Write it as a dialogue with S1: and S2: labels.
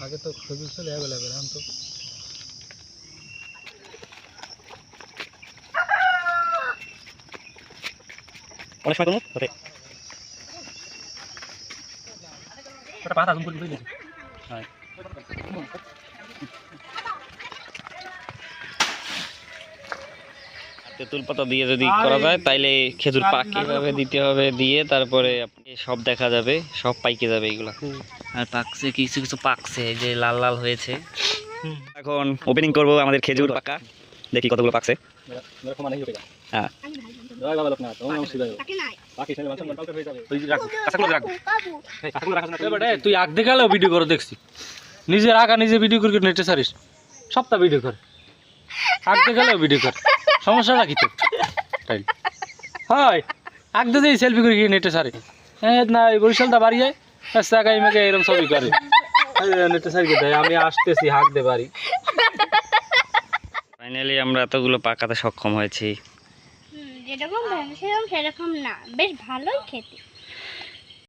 S1: আগে তো খেজুর ছিল অ্যাভেলেবেল, এখন তো
S2: অনেক সময় করবো ওটা পাতা জুম করে দিই। হ্যাঁ তেঁতুল পাতা দিয়ে যদি করা যায় তাইলে খেজুর পাক এভাবে দিতে হবে, দিয়ে তারপরে আপনি সব দেখা যাবে, সব পাইকে যাবে এগুলা। আর পাকছে, কিছু কিছু পাকছে, এই যে লাল লাল হয়েছে। এখন ওপেনিং করব আমাদের খেজুর পাকা, দেখি কতগুলো পাকছে। হ্যাঁ
S1: তুই আগ দেখালেও ভিডিও করে দেখছি, নিজের আঁকা নিজে ভিডিও করে নেটে সারিস, সবটা ভিডিও কর, আগ দেখালেও ভিডিও কর, সমস্যাটা কি তো? তাই হয় আগ দিয়ে সেলফি করে নেটে সারে, হ্যাঁ না এই বরিশালটা বাড়ি যায় আগাই মেঘে এরকম ছবি করে নেটে সারি দেয়। আমি আসতেছি হাঁক দে বাড়ি।
S2: ফাইনালি আমরা এতগুলো পাকাতে সক্ষম হয়েছি।
S3: যেরকম সেরকম না, বেশ ভালোই খেতে।